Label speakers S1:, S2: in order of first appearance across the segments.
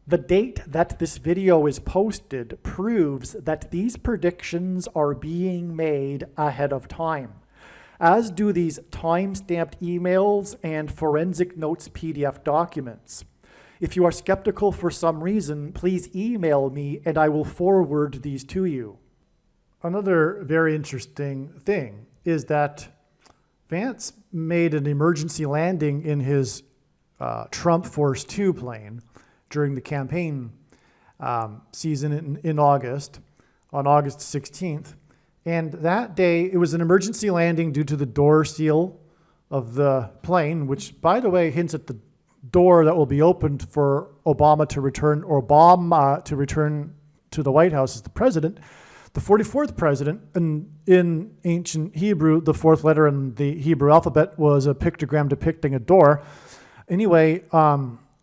S1: The date that this video is posted proves that these predictions are being made ahead of time, as do these time-stamped emails and forensic notes PDF documents. If you are skeptical for some reason, please email me and I will forward these to you. Another very interesting thing is that Vance made an emergency landing in his Trump Force 2 plane during the campaign season in August, on August 16th. And that day, it was an emergency landing due to the door seal of the plane, which, by the way, hints at the door that will be opened for Obama to return to the White House as the president. The 44th president, and in ancient Hebrew, the fourth letter in the Hebrew alphabet was a pictogram depicting a door. Anyway,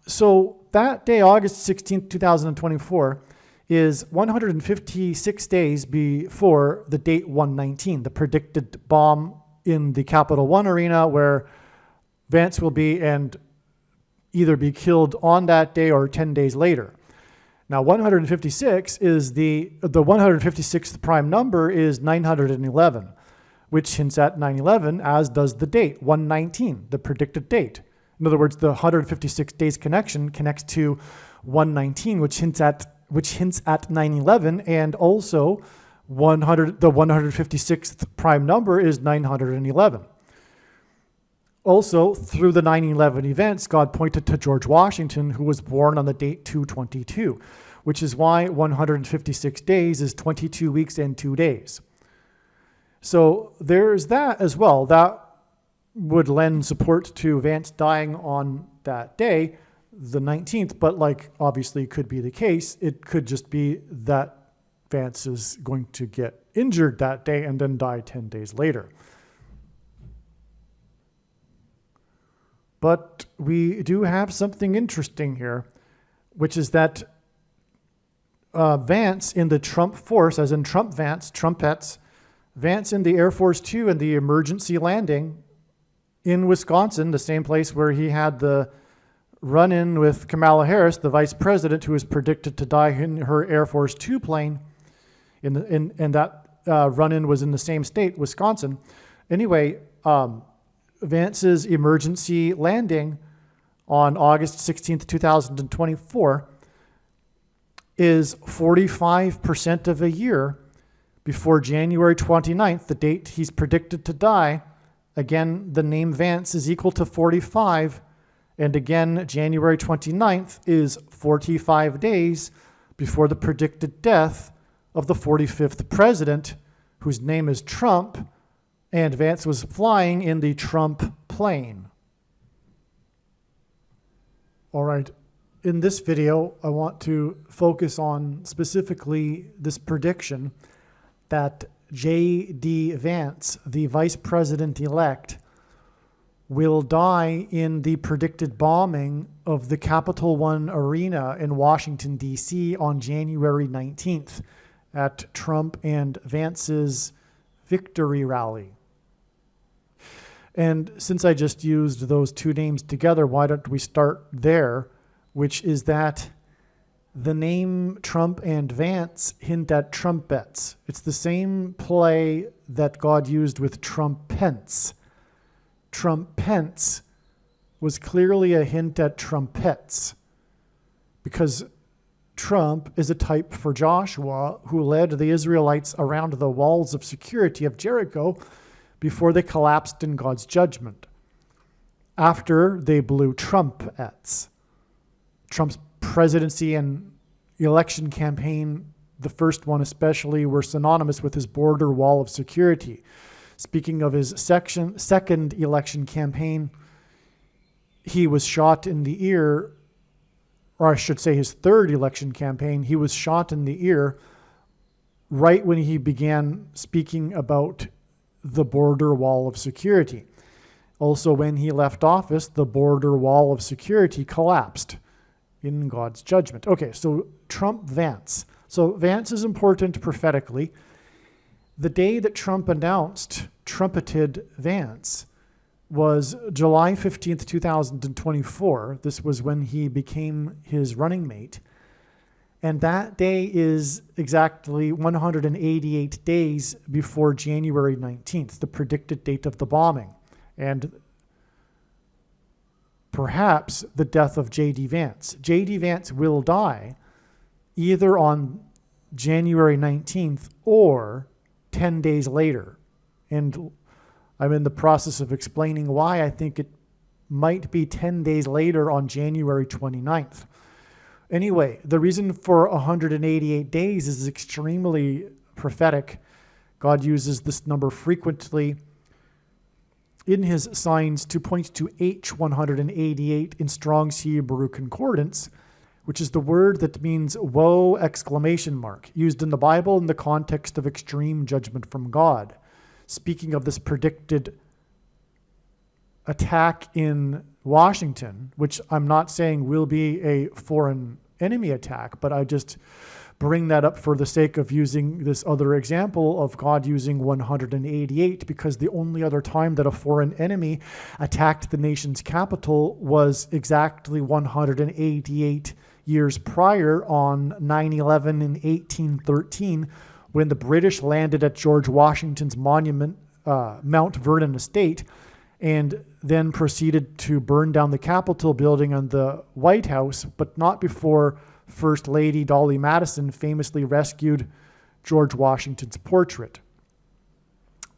S1: so that day, August 16th, 2024, is 156 days before the date 119, the predicted bomb in the Capital One arena where Vance will be and either be killed on that day or 10 days later. Now, 156 is the 156th prime number is 911, which hints at 9/11, as does the date, 119, the predicted date. In other words, the 156 days connection connects to 119, which hints at 9/11, and also the 156th prime number is 911. Also, through the 9/11 events, God pointed to George Washington, who was born on the date 2/22, which is why 156 days is 22 weeks and 2 days. So there's that as well. That would lend support to Vance dying on that day, the 19th, but obviously could be the case. It could just be that Vance is going to get injured that day and then die 10 days later. But we do have something interesting here, which is that Vance in the Trump Force, as in Trump Vance, Trumpets, Vance in the Air Force 2 and the emergency landing in Wisconsin, the same place where he had the run-in with Kamala Harris, the vice president, who was predicted to die in her Air Force 2 plane, and that run-in was in the same state, Wisconsin. Anyway, Vance's emergency landing on August 16th, 2024 is 45% of a year before January 29th, the date he's predicted to die. Again, the name Vance is equal to 45, and again, January 29th is 45 days before the predicted death of the 45th president, whose name is Trump, and Vance was flying in the Trump plane. All right, in this video, I want to focus on specifically this prediction that J.D. Vance, the vice president-elect, will die in the predicted bombing of the Capital One Arena in Washington, D.C. on January 19th at Trump and Vance's victory rally. And since I just used those two names together, why don't we start there, which is that the name Trump and Vance hint at trumpets. It's the same play that God used with Trump-Pence. Trump-Pence was clearly a hint at trumpets, because Trump is a type for Joshua, who led the Israelites around the walls of security of Jericho before they collapsed in God's judgment, after they blew trumpets. Trump's presidency and election campaign, the first one especially, were synonymous with his border wall of security. Speaking of his second election campaign, he was shot in the ear, or I should say his third election campaign, he was shot in the ear right when he began speaking about the border wall of security. Also, when he left office, the border wall of security collapsed in God's judgment. Okay, so Trump-Vance. So Vance is important prophetically. The day that Trump trumpeted Vance was July 15th, 2024. This was when he became his running mate. And that day is exactly 188 days before January 19th, the predicted date of the bombing. And perhaps the death of J.D. Vance. J.D. Vance will die either on January 19th or 10 days later. And I'm in the process of explaining why I think it might be 10 days later on January 29th. Anyway, the reason for 188 days is extremely prophetic. God uses this number frequently in his signs to point to H188 in Strong's Hebrew Concordance, which is the word that means woe exclamation mark, used in the Bible in the context of extreme judgment from God. Speaking of this predicted attack in Washington, which I'm not saying will be a foreign enemy attack, but I just bring that up for the sake of using this other example of God using 188, because the only other time that a foreign enemy attacked the nation's capital was exactly 188 years prior on 9/11 in 1813, when the British landed at George Washington's monument, Mount Vernon Estate, and then proceeded to burn down the Capitol building and the White House, but not before First Lady Dolly Madison famously rescued George Washington's portrait.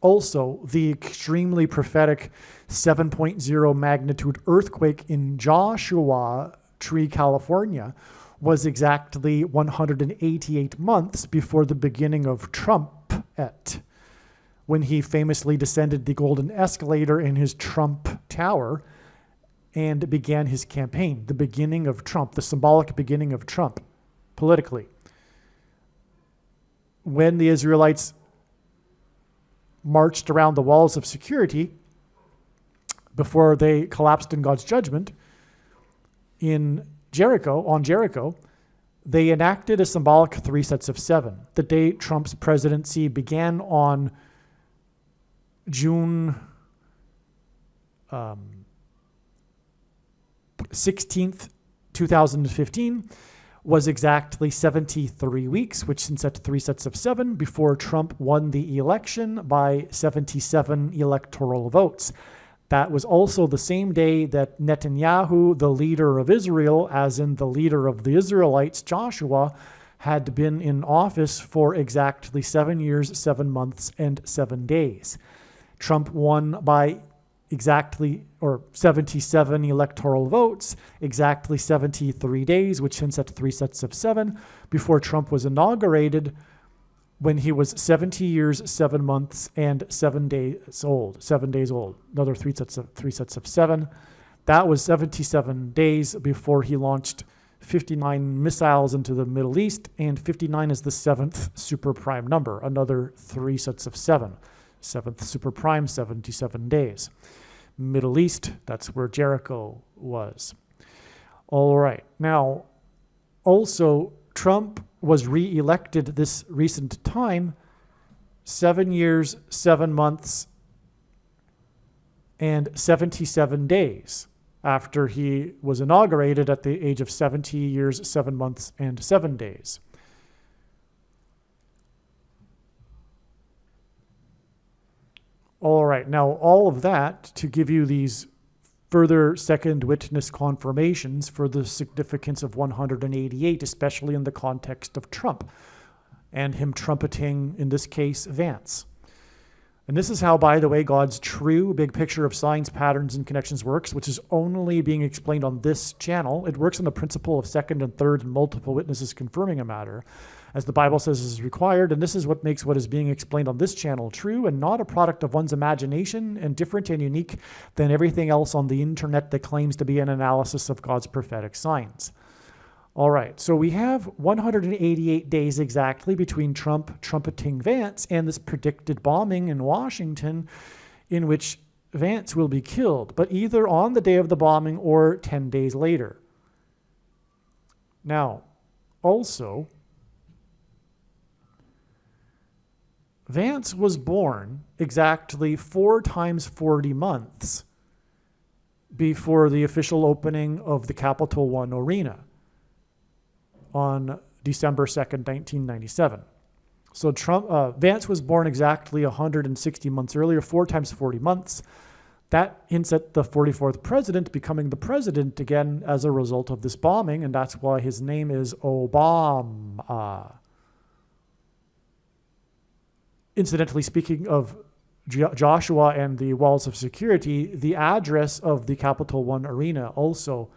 S1: Also, the extremely prophetic 7.0 magnitude earthquake in Joshua Tree, California, was exactly 188 months before the beginning of Trumpet, when he famously descended the golden escalator in his Trump Tower and began his campaign. The beginning of Trump, the symbolic beginning of Trump, politically. When the Israelites marched around the walls of security before they collapsed in God's judgment on Jericho, they enacted a symbolic 3 sets of 7. The day Trump's presidency began on June 16th, 2015, was exactly 73 weeks, which set 3 sets of 7 before Trump won the election by 77 electoral votes. That was also the same day that Netanyahu, the leader of Israel, as in the leader of the Israelites, Joshua, had been in office for exactly 7 years, 7 months, and 7 days. Trump won by exactly, or 77 electoral votes, exactly 73 days, which hints at 3 sets of 7, before Trump was inaugurated when he was 70 years, 7 months, and 7 days old. 7 days old. Another 3 sets of 7. That was 77 days before he launched 59 missiles into the Middle East, and 59 is the 7th super prime number. Another 3 sets of 7. 7th super prime, 77 days. Middle East, that's where Jericho was. All right. Now, also, Trump was re-elected this recent time, 7 years, 7 months, and 77 days after he was inaugurated at the age of 70 years, 7 months, and 7 days. All right, now all of that to give you these further second witness confirmations for the significance of 188, especially in the context of Trump and him trumpeting, in this case, Vance. And this is how, by the way, God's true big picture of signs, patterns, and connections works, which is only being explained on this channel. It works on the principle of second and third and multiple witnesses confirming a matter, as the Bible says is required, and this is what makes what is being explained on this channel true and not a product of one's imagination, and different and unique than everything else on the internet that claims to be an analysis of God's prophetic signs. All right, so we have 188 days exactly between Trump trumpeting Vance and this predicted bombing in Washington, in which Vance will be killed, but either on the day of the bombing or 10 days later. Now, also, Vance was born exactly 4 times 40 months before the official opening of the Capital One Arena on December 2nd, 1997. So Vance was born exactly 160 months earlier, 4 times 40 months. That hints at the 44th president becoming the president again as a result of this bombing, and that's why his name is Obama. Incidentally, speaking of Joshua and the walls of security, the address of the Capital One Arena also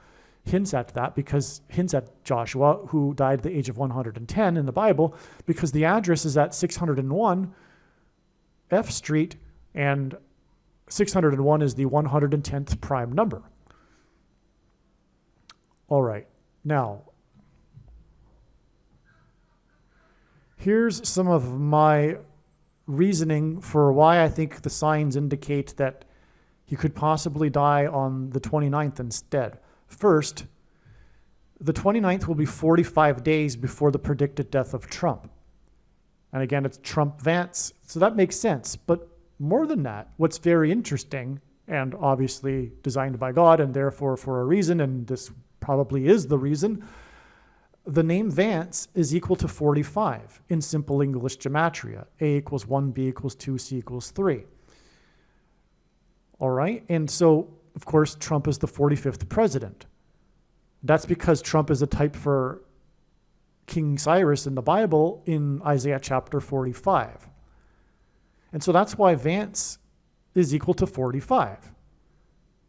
S1: hints at that, because hints at Joshua, who died at the age of 110 in the Bible, because the address is at 601 F Street, and 601 is the 110th prime number. All right, now, here's some of my reasoning for why I think the signs indicate that he could possibly die on the 29th instead. First, the 29th will be 45 days before the predicted death of Trump. And again, it's Trump-Vance, so that makes sense. But more than that, what's very interesting, and obviously designed by God, and therefore for a reason, and this probably is the reason, the name Vance is equal to 45 in simple English gematria. A equals 1, B equals 2, C equals 3. All right, and so, of course, Trump is the 45th president. That's because Trump is a type for King Cyrus in the Bible in Isaiah chapter 45. And so that's why Vance is equal to 45.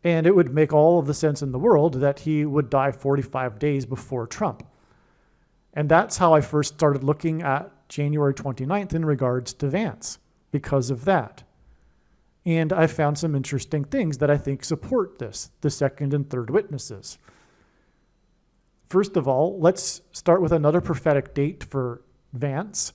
S1: And it would make all of the sense in the world that he would die 45 days before Trump. And that's how I first started looking at January 29th in regards to Vance, because of that. And I found some interesting things that I think support this, the second and third witnesses. First of all, let's start with another prophetic date for Vance,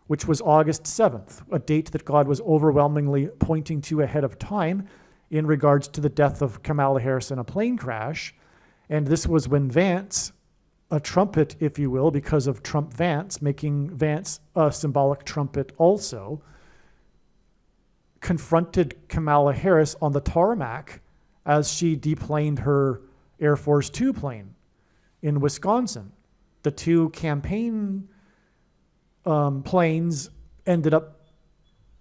S1: which was August 7th, a date that God was overwhelmingly pointing to ahead of time in regards to the death of Kamala Harris in a plane crash. And this was when Vance, a trumpet, if you will, because of Trump-Vance, making Vance a symbolic trumpet also, confronted Kamala Harris on the tarmac as she deplaned her Air Force Two plane in Wisconsin. The two campaign planes ended up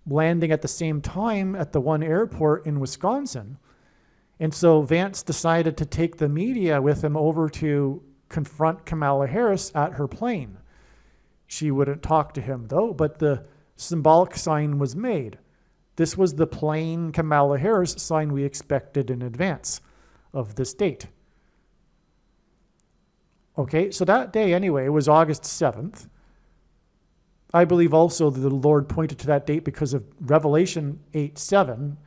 S1: landing at the same time at the one airport in Wisconsin. And so Vance decided to take the media with him over to confront Kamala Harris at her plane. She wouldn't talk to him, though, but the symbolic sign was made. This was the plain Kamala Harris sign we expected in advance of this date. Okay, so that day anyway was August 7th. I believe also that the Lord pointed to that date because of Revelation 8:7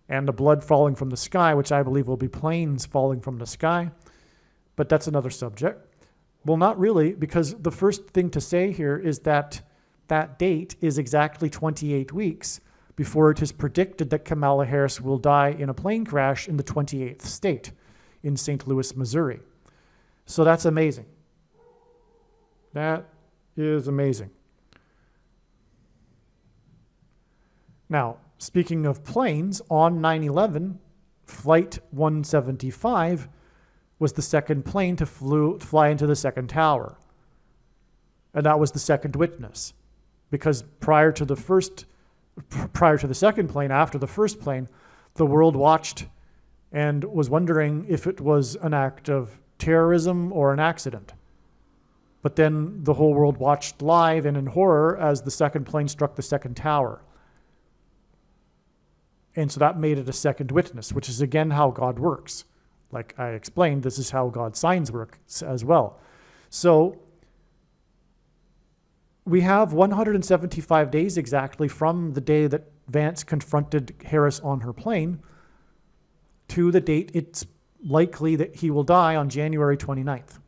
S1: and the blood falling from the sky, which I believe will be planes falling from the sky. But that's another subject. Well, not really, because the first thing to say here is that that date is exactly 28 weeks before it is predicted that Kamala Harris will die in a plane crash in the 28th state in St. Louis, Missouri. So that's amazing. That is amazing. Now, speaking of planes, on 9/11, Flight 175 was the second plane to fly into the second tower. And that was the second witness. Because prior to the second plane, after the first plane, the world watched and was wondering if it was an act of terrorism or an accident. But then the whole world watched live and in horror as the second plane struck the second tower. And so that made it a second witness, which is again how God works. Like I explained, this is how God's signs work as well. So we have 175 days exactly from the day that Vance confronted Harris on her plane to the date it's likely that he will die on January 29th.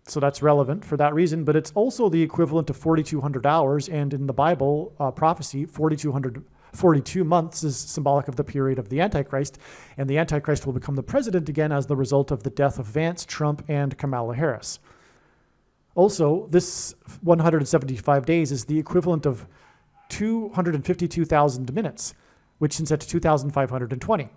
S1: So that's relevant for that reason, but it's also the equivalent of 4,200 hours, and in the Bible prophecy, 42 months is symbolic of the period of the Antichrist, and the Antichrist will become the president again as the result of the death of Vance, Trump, and Kamala Harris. Also, this 175 days is the equivalent of 252,000 minutes, which is at 2,520.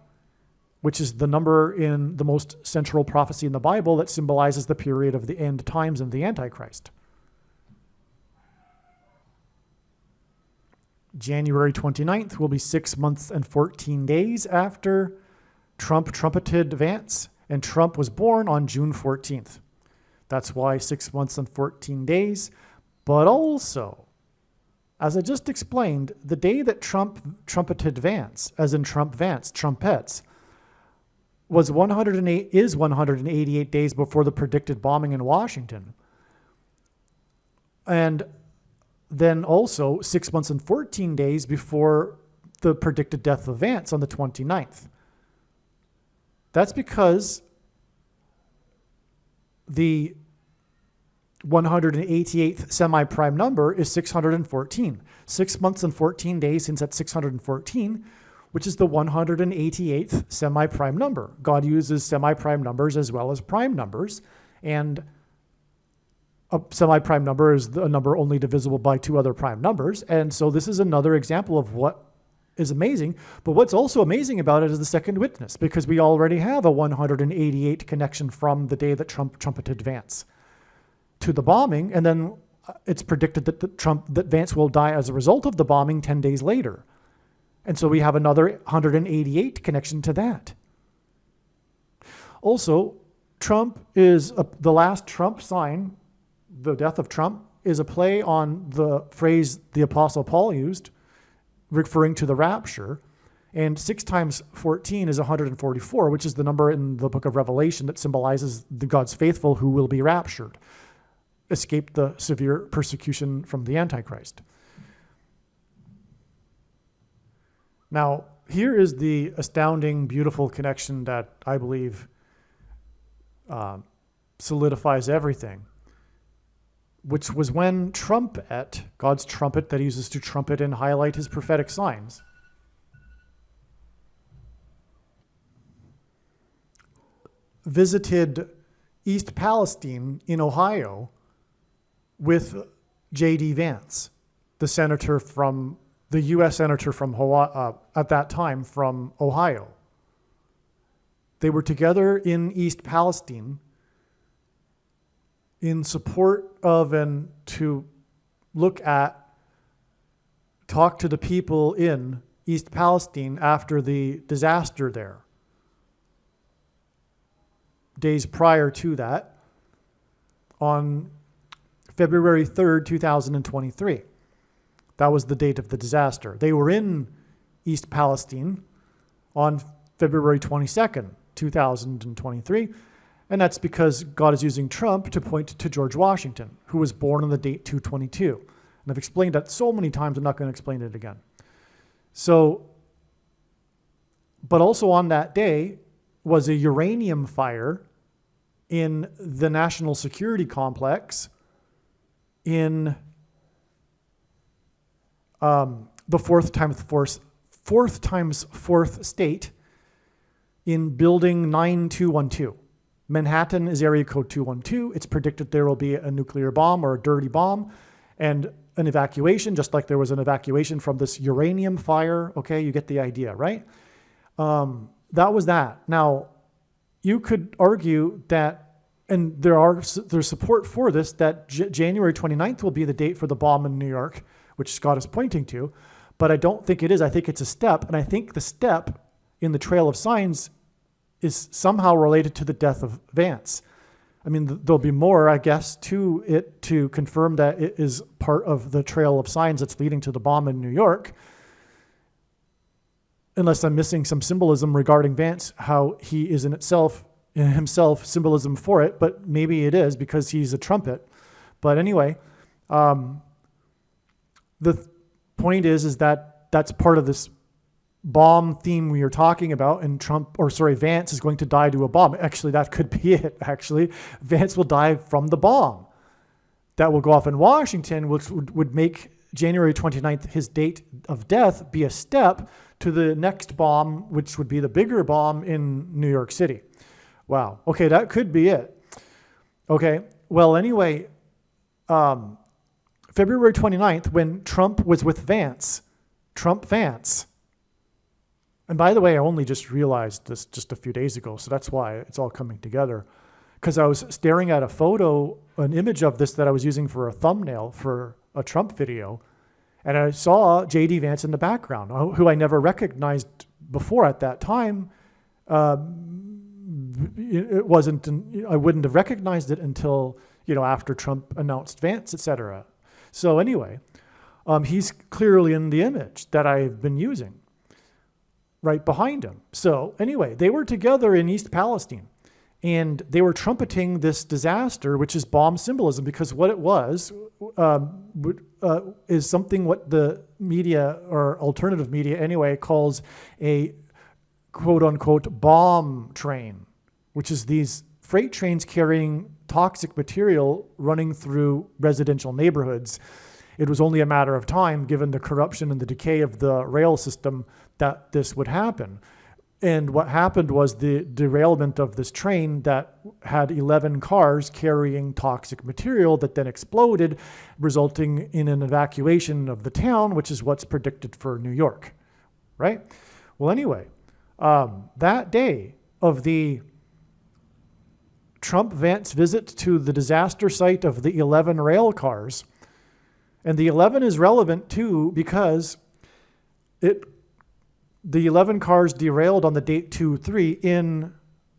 S1: which is the number in the most central prophecy in the Bible that symbolizes the period of the end times and the Antichrist. January 29th will be 6 months and 14 days after Trump trumpeted Vance, and Trump was born on June 14th. That's why 6 months and 14 days. But also, as I just explained, the day that Trump trumpeted Vance, as in Trump Vance, trumpets, is 188 days before the predicted bombing in Washington. And then also 6 months and 14 days before the predicted death of Vance on the 29th. That's because the 188th semi-prime number is 614. 6 months and 14 days since that's 614, which is the 188th semi-prime number. God uses semi-prime numbers as well as prime numbers, and a semi-prime number is a number only divisible by two other prime numbers. And so this is another example of what is amazing. But what's also amazing about it is the second witness, because we already have a 188 connection from the day that Trump trumpeted Vance to the bombing, and then it's predicted that Vance will die as a result of the bombing 10 days later. And so we have another 188 connection to that. Also, Trump is the last Trump sign. The death of Trump is a play on the phrase the Apostle Paul used, referring to the rapture. And 6 times 14 is 144, which is the number in the book of Revelation that symbolizes the God's faithful who will be raptured, escape the severe persecution from the Antichrist. Now, here is the astounding, beautiful connection that I believe solidifies everything, which was when trumpet, God's trumpet that he uses to trumpet and highlight his prophetic signs, visited East Palestine in Ohio with J.D. Vance, the U.S. senator from Hawaii, at that time from Ohio. They were together in East Palestine in support of and to talk to the people in East Palestine after the disaster there. Days prior to that, on February 3rd, 2023. That was the date of the disaster. They were in East Palestine on February 22nd, 2023. And that's because God is using Trump to point to George Washington, who was born on the date 222. And I've explained that so many times, I'm not going to explain it again. So, but also on that day was a uranium fire in the National Security Complex in the fourth times fourth state in building 9212. Manhattan is area code 212. It's predicted there will be a nuclear bomb or a dirty bomb and an evacuation, just like there was an evacuation from this uranium fire. Okay, you get the idea, right? That was that. Now, you could argue that, and there's support for this, that January 29th will be the date for the bomb in New York, which Scott is pointing to, but I don't think it is. I think it's a step, and I think the step in the trail of signs is somehow related to the death of Vance. I mean, there'll be more, I guess, to it to confirm that it is part of the trail of signs that's leading to the bomb in New York, unless I'm missing some symbolism regarding Vance, how he is in himself symbolism for it, but maybe it is because he's a trumpet. But anyway, the point is that that's part of this bomb theme we are talking about, and Vance is going to die to a bomb. Actually, that could be it. Actually, Vance will die from the bomb that will go off in Washington, which would make January 29th, his date of death, be a step to the next bomb, which would be the bigger bomb in New York City. Wow. Okay, that could be it. Okay, well, anyway, February 29th, when Trump was with Vance, Trump-Vance, And by the way, I only just realized this just a few days ago, so that's why it's all coming together. Because I was staring at a photo, an image of this that I was using for a thumbnail for a Trump video, and I saw J.D. Vance in the background, who I never recognized before at that time. It wasn't, I wouldn't have recognized it until, after Trump announced Vance, etc. So anyway, he's clearly in the image that I've been using right behind him. So anyway, they were together in East Palestine, and they were trumpeting this disaster, which is bomb symbolism, because what it was is something what the media, or alternative media anyway, calls a quote unquote bomb train, which is these freight trains carrying toxic material running through residential neighborhoods. It was only a matter of time, given the corruption and the decay of the rail system, that this would happen. And what happened was the derailment of this train that had 11 cars carrying toxic material that then exploded, resulting in an evacuation of the town, which is what's predicted for New York, right? Well, anyway, that day of the Trump-Vance visit to the disaster site of the 11 rail cars, and the 11 is relevant too because the 11 cars derailed on the date 2/3 in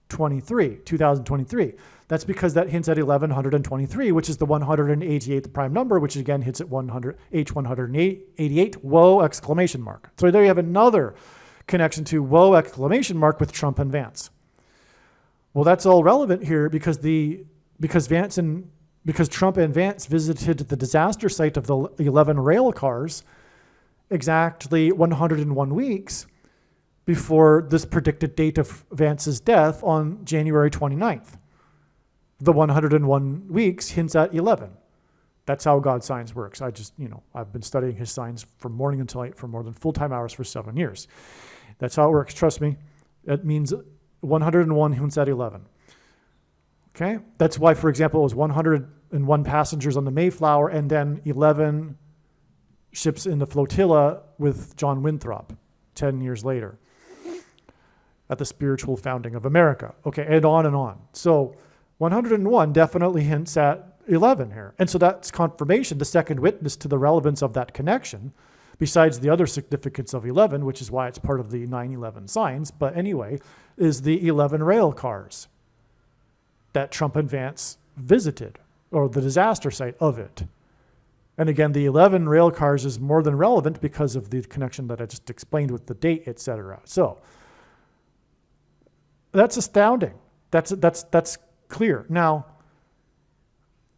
S1: 2023. That's because that hints at 1123, which is the 188th prime number, which again hits at H188. Whoa, exclamation mark. So there you have another connection to whoa, exclamation mark with Trump and Vance. Well, that's all relevant here because Trump and Vance visited the disaster site of the 11 rail cars exactly 101 weeks before this predicted date of Vance's death on January 29th. The 101 weeks hints at 11. That's how God's signs works. I've been studying his signs from morning until night for more than full-time hours for 7 years. That's how it works. Trust me. It means 101 hints at 11. Okay? That's why, for example, it was 101 passengers on the Mayflower and then 11 ships in the flotilla with John Winthrop 10 years later at the spiritual founding of America. Okay, and on and on. So 101 definitely hints at 11 here. And so that's confirmation, the second witness to the relevance of that connection, besides the other significance of 11, which is why it's part of the 9/11 signs. But anyway, is the 11 rail cars that Trump and Vance visited, or the disaster site of it. And again, the 11 rail cars is more than relevant because of the connection that I just explained with the date, etc. So that's astounding. That's clear. Now,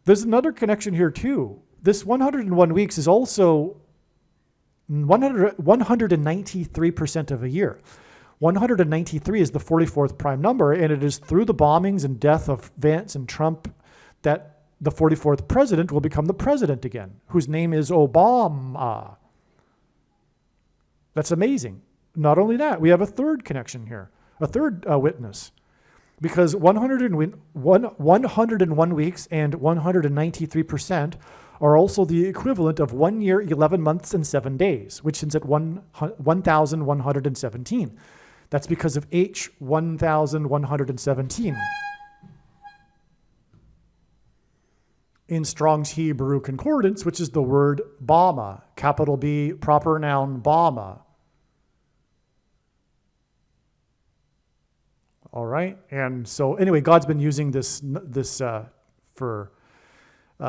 S1: there's another connection here too. This 101 weeks is also 193% of a year. 193 is the 44th prime number, and it is through the bombings and death of Vance and Trump that the 44th president will become the president again, whose name is Obama. That's amazing. Not only that, we have a third connection here, a third witness, because 101 weeks and 193% are also the equivalent of 1 year, 11 months, and 7 days, which ends at 1,117. That's because of H1117. In Strong's Hebrew Concordance, which is the word Bama, capital B, proper noun Bama. All right, and so anyway, God's been using this for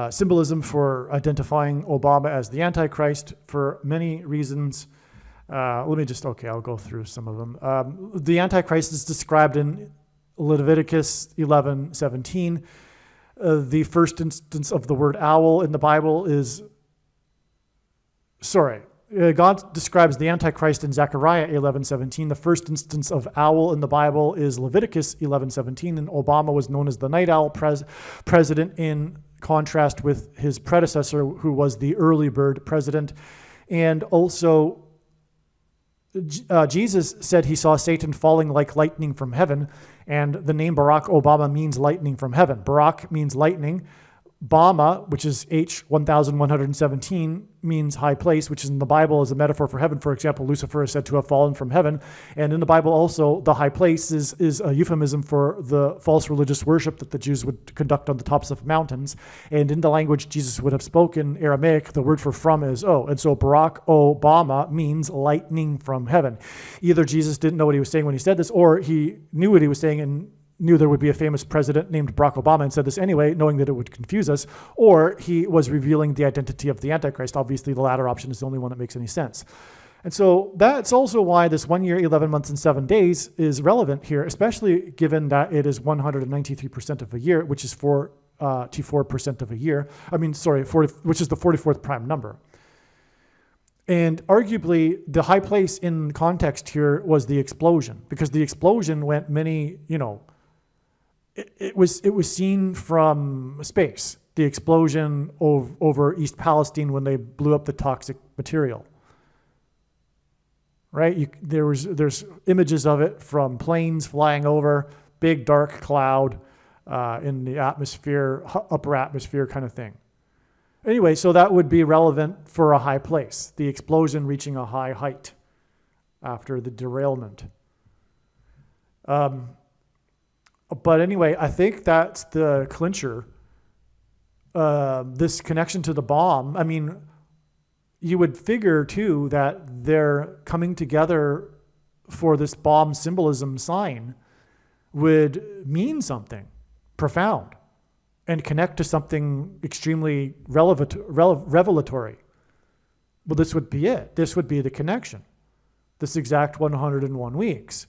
S1: symbolism for identifying Obama as the Antichrist for many reasons. I'll go through some of them. The Antichrist is described in Leviticus 11:17. The first instance of the word owl in the Bible is, God describes the Antichrist in Zechariah 11:17. The first instance of owl in the Bible is Leviticus 11:17, and Obama was known as the night owl president in contrast with his predecessor, who was the early bird president. And also, Jesus said he saw Satan falling like lightning from heaven, and the name Barack Obama means lightning from heaven. Barack means lightning. Bama, which is H1117, means high place, which is in the Bible is a metaphor for heaven. For example, Lucifer is said to have fallen from heaven. And in the Bible also, the high place is a euphemism for the false religious worship that the Jews would conduct on the tops of mountains. And in the language Jesus would have spoken, Aramaic, the word for from is O. And so Barack Obama means lightning from heaven. Either Jesus didn't know what he was saying when he said this, or he knew what he was saying and knew there would be a famous president named Barack Obama and said this anyway, knowing that it would confuse us, or he was revealing the identity of the Antichrist. Obviously, the latter option is the only one that makes any sense. And so that's also why this 1 year, 11 months, and 7 days is relevant here, especially given that it is 193% of a year, which is 4% of a year. 40, which is the 44th prime number. And arguably, the high place in context here was the explosion, because the explosion went many, it was seen from space, the explosion over East Palestine when they blew up the toxic material. Right? There's images of it from planes flying over, big dark cloud in the atmosphere, upper atmosphere kind of thing. Anyway, so that would be relevant for a high place, the explosion reaching a high height after the derailment. But anyway, I think that's the clincher. This connection to the bomb. I mean, you would figure too that they're coming together for this bomb symbolism sign would mean something profound and connect to something extremely revelatory. Well, this would be it. This would be the connection. This exact 101 weeks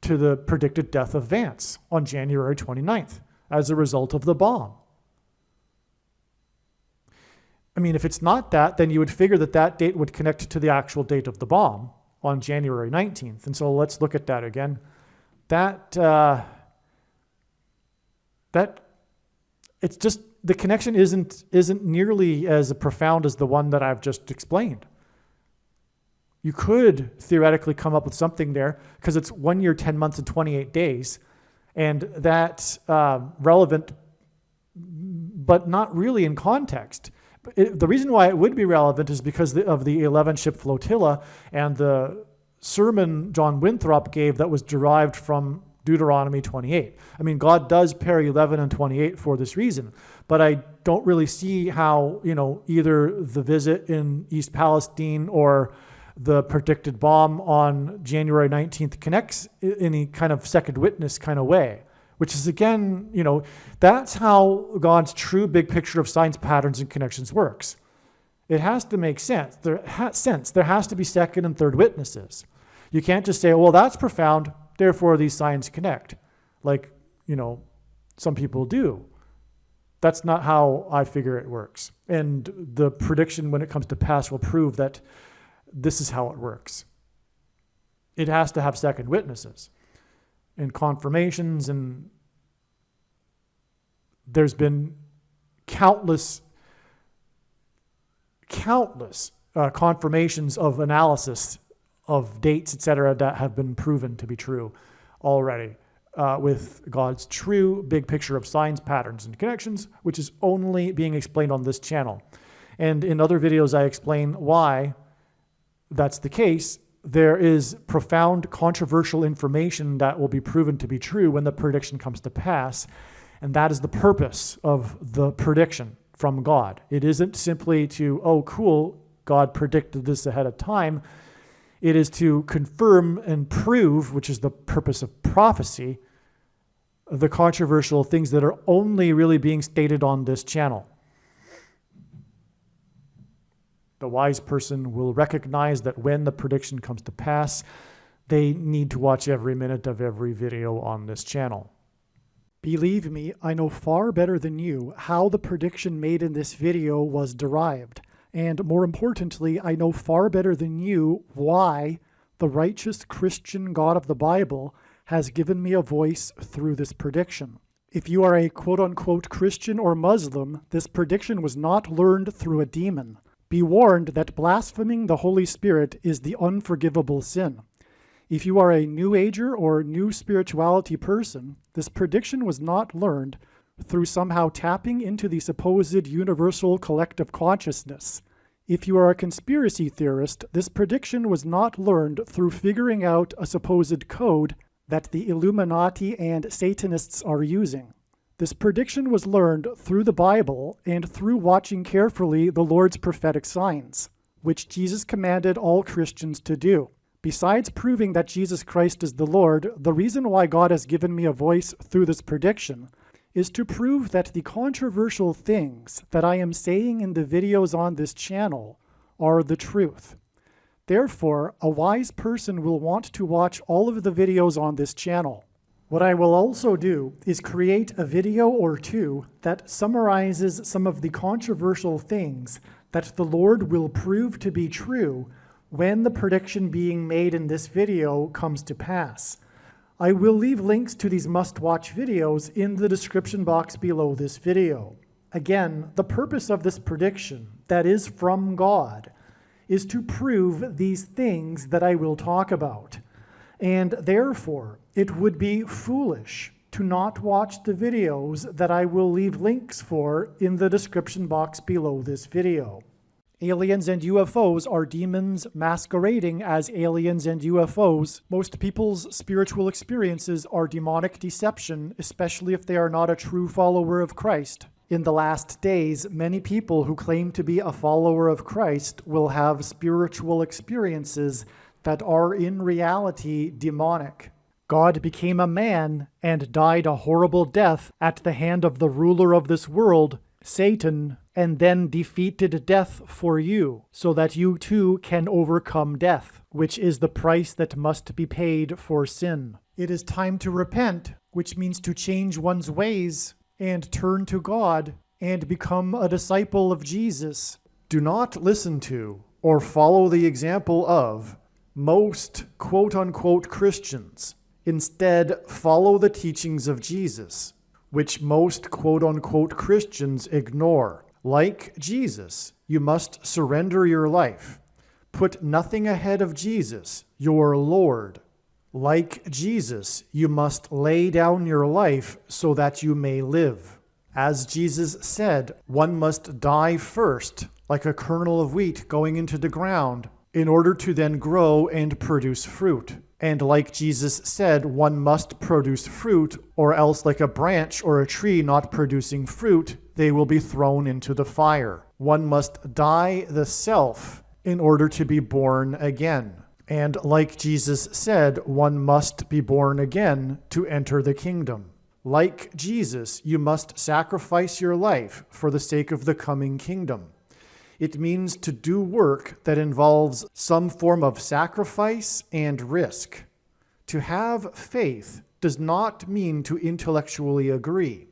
S1: to the predicted death of Vance on January 29th as a result of the bomb. I mean, if it's not that, then you would figure that date would connect to the actual date of the bomb on January 19th. And so let's look at that again. It's just, the connection isn't nearly as profound as the one that I've just explained. You could theoretically come up with something there because it's 1 year, 10 months, and 28 days. And that's relevant, but not really in context. The reason why it would be relevant is because of the 11-ship flotilla and the sermon John Winthrop gave that was derived from Deuteronomy 28. I mean, God does pair 11 and 28 for this reason, but I don't really see how, either the visit in East Palestine or the predicted bomb on January 19th connects in any kind of second witness kind of way, which is, again, that's how God's true big picture of signs, patterns, and connections works. It has to make sense. There has to be second and third witnesses. You can't just say, well, that's profound, therefore these signs connect, like, some people do. That's not how I figure it works. And the prediction when it comes to pass will prove that this is how it works. It has to have second witnesses and confirmations, and there's been countless confirmations of analysis of dates, etc., that have been proven to be true already with God's true big picture of signs, patterns, and connections, which is only being explained on this channel. And in other videos, I explain why that's the case. There is profound controversial information that will be proven to be true when the prediction comes to pass. And that is the purpose of the prediction from God. It isn't simply to, oh, cool, God predicted this ahead of time. It is to confirm and prove, which is the purpose of prophecy, the controversial things that are only really being stated on this channel. The wise person will recognize that when the prediction comes to pass, they need to watch every minute of every video on this channel. Believe me, I know far better than you how the prediction made in this video was derived. And more importantly, I know far better than you why the righteous Christian God of the Bible has given me a voice through this prediction. If you are a quote-unquote Christian or Muslim, this prediction was not learned through a demon. Be warned that blaspheming the Holy Spirit is the unforgivable sin. If you are a New Ager or New Spirituality person, this prediction was not learned through somehow tapping into the supposed universal collective consciousness. If you are a conspiracy theorist, this prediction was not learned through figuring out a supposed code that the Illuminati and Satanists are using. This prediction was learned through the Bible and through watching carefully the Lord's prophetic signs, which Jesus commanded all Christians to do. Besides proving that Jesus Christ is the Lord, the reason why God has given me a voice through this prediction is to prove that the controversial things that I am saying in the videos on this channel are the truth. Therefore, a wise person will want to watch all of the videos on this channel. What I will also do is create a video or two that summarizes some of the controversial things that the Lord will prove to be true when the prediction being made in this video comes to pass. I will leave links to these must-watch videos in the description box below this video. Again, the purpose of this prediction, that is from God, is to prove these things that I will talk about. And therefore, it would be foolish to not watch the videos that I will leave links for in the description box below this video. Aliens and UFOs are demons masquerading as aliens and UFOs. Most people's spiritual experiences are demonic deception, especially if they are not a true follower of Christ. In the last days, many people who claim to be a follower of Christ will have spiritual experiences that are in reality demonic. God became a man and died a horrible death at the hand of the ruler of this world, Satan, and then defeated death for you, so that you too can overcome death, which is the price that must be paid for sin. It is time to repent, which means to change one's ways and turn to God and become a disciple of Jesus. Do not listen to or follow the example of most quote-unquote Christians. Instead, follow the teachings of Jesus, which most quote-unquote Christians ignore. Like Jesus, you must surrender your life. Put nothing ahead of Jesus, your Lord. Like Jesus, you must lay down your life so that you may live. As Jesus said, one must die first, like a kernel of wheat going into the ground, in order to then grow and produce fruit. And like Jesus said, one must produce fruit, or else like a branch or a tree not producing fruit, they will be thrown into the fire. One must die the self in order to be born again. And like Jesus said, one must be born again to enter the kingdom. Like Jesus, you must sacrifice your life for the sake of the coming kingdom. It means to do work that involves some form of sacrifice and risk. To have faith does not mean to intellectually agree.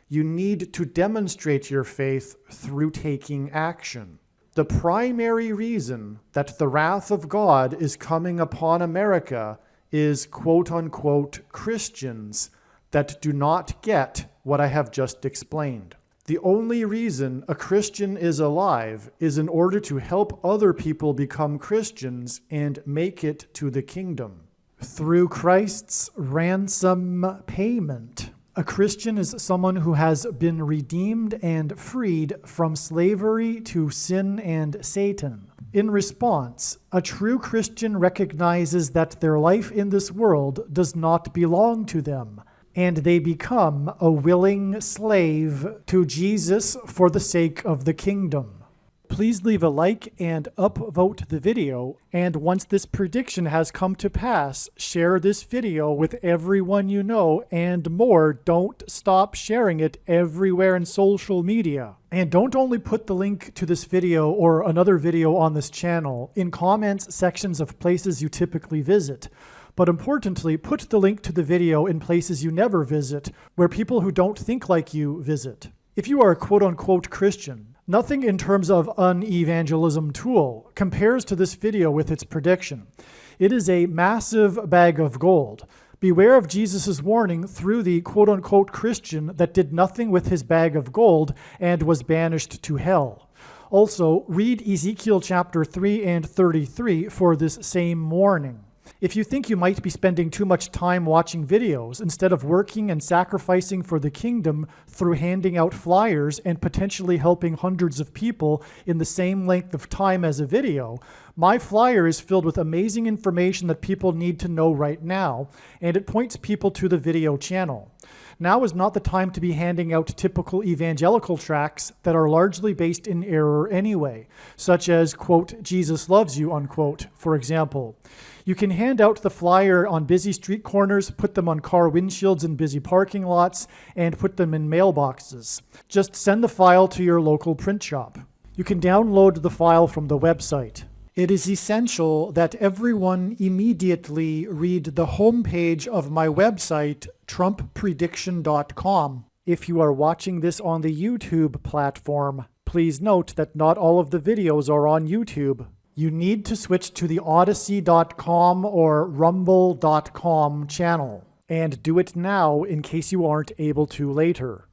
S1: You need to demonstrate your faith through taking action. The primary reason that the wrath of God is coming upon America is quote-unquote Christians that do not get what I have just explained. The only reason a Christian is alive is in order to help other people become Christians and make it to the kingdom. Through Christ's ransom payment, a Christian is someone who has been redeemed and freed from slavery to sin and Satan. In response, a true Christian recognizes that their life in this world does not belong to them, and they become a willing slave to Jesus for the sake of the kingdom. Please leave a like and upvote the video, and once this prediction has come to pass, share this video with everyone you know, and more. Don't stop sharing it everywhere in social media. And don't only put the link to this video or another video on this channel in comments sections of places you typically visit. But importantly, put the link to the video in places you never visit, where people who don't think like you visit. If you are a quote-unquote Christian, nothing in terms of an evangelism tool compares to this video with its prediction. It is a massive bag of gold. Beware of Jesus' warning through the quote-unquote Christian that did nothing with his bag of gold and was banished to hell. Also, read Ezekiel chapter 3 and 33 for this same warning. If you think you might be spending too much time watching videos instead of working and sacrificing for the kingdom through handing out flyers and potentially helping hundreds of people in the same length of time as a video, my flyer is filled with amazing information that people need to know right now, and it points people to the video channel. Now is not the time to be handing out typical evangelical tracts that are largely based in error anyway, such as, quote, Jesus loves you, unquote, for example. You can hand out the flyer on busy street corners, put them on car windshields in busy parking lots, and put them in mailboxes. Just send the file to your local print shop. You can download the file from the website. It is essential that everyone immediately read the homepage of my website, TrumpPrediction.com. If you are watching this on the YouTube platform, please note that not all of the videos are on YouTube. You need to switch to the Odyssey.com or Rumble.com channel, and do it now in case you aren't able to later.